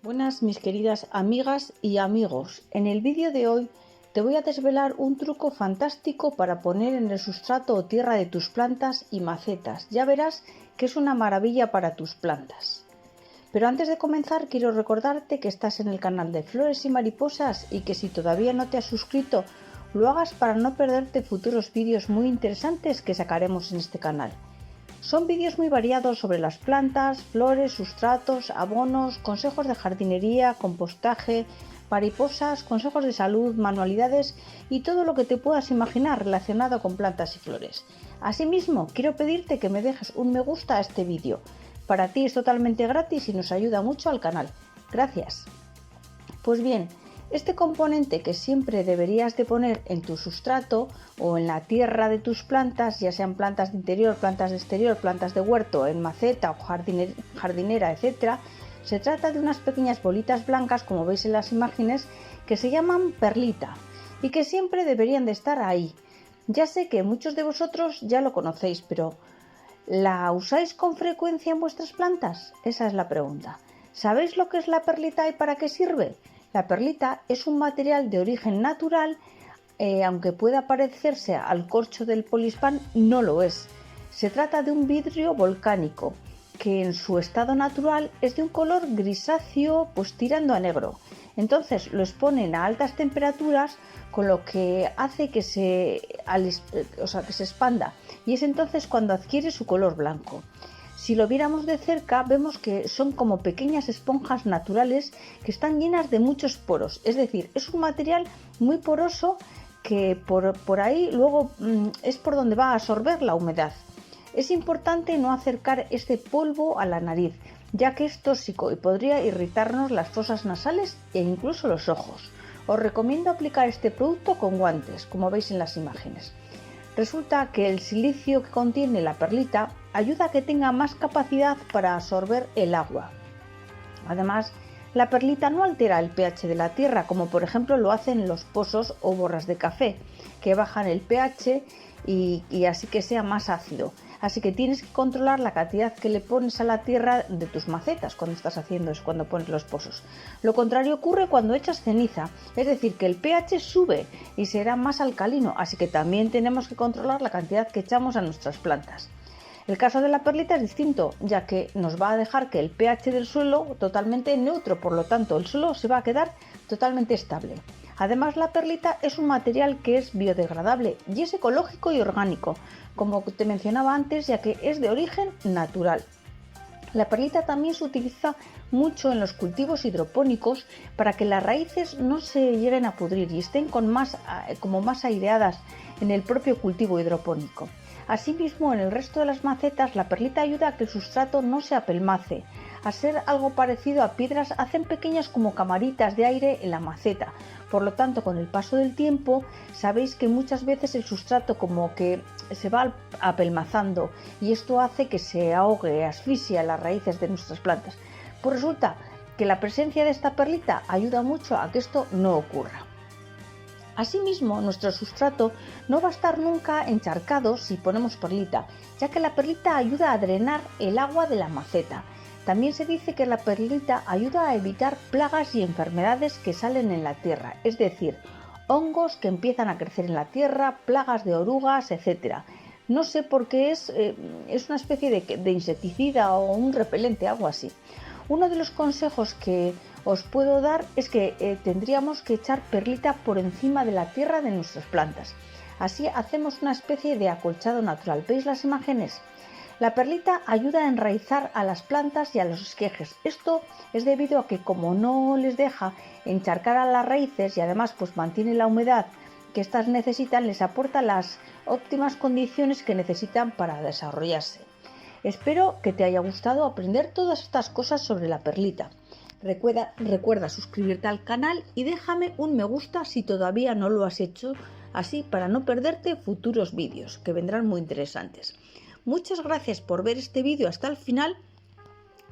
Buenas mis queridas amigas y amigos, en el vídeo de hoy te voy a desvelar un truco fantástico para poner en el sustrato o tierra de tus plantas y macetas. Ya verás que es una maravilla para tus plantas. Pero antes de comenzar quiero recordarte que estás en el canal de Flores y Mariposas y que si todavía no te has suscrito lo hagas para no perderte futuros vídeos muy interesantes que sacaremos en este canal. Son vídeos muy variados sobre las plantas, flores, sustratos, abonos, consejos de jardinería, compostaje, mariposas, consejos de salud, manualidades y todo lo que te puedas imaginar relacionado con plantas y flores. Asimismo, quiero pedirte que me dejes un me gusta a este vídeo. Para ti es totalmente gratis y nos ayuda mucho al canal. Gracias. Pues bien, este componente que siempre deberías de poner en tu sustrato o en la tierra de tus plantas, ya sean plantas de interior, plantas de exterior, plantas de huerto, en maceta o jardinera, etc., se trata de unas pequeñas bolitas blancas, como veis en las imágenes, que se llaman perlita y que siempre deberían de estar ahí. Ya sé que muchos de vosotros ya lo conocéis, pero ¿la usáis con frecuencia en vuestras plantas? Esa es la pregunta. ¿Sabéis lo que es la perlita y para qué sirve? La perlita es un material de origen natural, aunque pueda parecerse al corcho del polispán, no lo es. Se trata de un vidrio volcánico que en su estado natural es de un color grisáceo, pues tirando a negro. Entonces lo exponen a altas temperaturas, con lo que hace que se expanda, y es entonces cuando adquiere su color blanco. Si lo viéramos de cerca, vemos que son como pequeñas esponjas naturales que están llenas de muchos poros. Es decir, es un material muy poroso que por ahí luego es por donde va a absorber la humedad. Es importante no acercar este polvo a la nariz, ya que es tóxico y podría irritarnos las fosas nasales e incluso los ojos. Os recomiendo aplicar este producto con guantes, como veis en las imágenes. Resulta que el silicio que contiene la perlita ayuda a que tenga más capacidad para absorber el agua. Además, la perlita no altera el pH de la tierra, como por ejemplo lo hacen los pozos o borras de café, que bajan el pH y así que sea más ácido. Así que tienes que controlar la cantidad que le pones a la tierra de tus macetas cuando estás haciendo eso, cuando pones los pozos. Lo contrario ocurre cuando echas ceniza, es decir, que el pH sube y será más alcalino, así que también tenemos que controlar la cantidad que echamos a nuestras plantas. El caso de la perlita es distinto, ya que nos va a dejar que el pH del suelo totalmente neutro, por lo tanto el suelo se va a quedar totalmente estable. Además, la perlita es un material que es biodegradable y es ecológico y orgánico, como te mencionaba antes, ya que es de origen natural. La perlita también se utiliza mucho en los cultivos hidropónicos para que las raíces no se lleguen a pudrir y estén como más aireadas en el propio cultivo hidropónico. Asimismo, en el resto de las macetas, la perlita ayuda a que el sustrato no se apelmace. Al ser algo parecido a piedras, hacen pequeñas como camaritas de aire en la maceta. Por lo tanto, con el paso del tiempo, sabéis que muchas veces el sustrato como que se va apelmazando y esto hace que se ahogue, asfixia las raíces de nuestras plantas. Pues resulta que la presencia de esta perlita ayuda mucho a que esto no ocurra. Asimismo, nuestro sustrato no va a estar nunca encharcado si ponemos perlita, ya que la perlita ayuda a drenar el agua de la maceta. También se dice que la perlita ayuda a evitar plagas y enfermedades que salen en la tierra, es decir, hongos que empiezan a crecer en la tierra, plagas de orugas, etc. No sé por qué es una especie de insecticida o un repelente, algo así. Uno de los consejos que os puedo dar es que tendríamos que echar perlita por encima de la tierra de nuestras plantas. Así hacemos una especie de acolchado natural. ¿Veis las imágenes? La perlita ayuda a enraizar a las plantas y a los esquejes. Esto es debido a que como no les deja encharcar a las raíces y además pues mantiene la humedad que éstas necesitan, les aporta las óptimas condiciones que necesitan para desarrollarse. Espero que te haya gustado aprender todas estas cosas sobre la perlita. Recuerda suscribirte al canal y déjame un me gusta si todavía no lo has hecho, así para no perderte futuros vídeos que vendrán muy interesantes. Muchas gracias por ver este vídeo hasta el final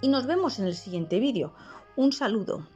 y nos vemos en el siguiente vídeo. Un saludo.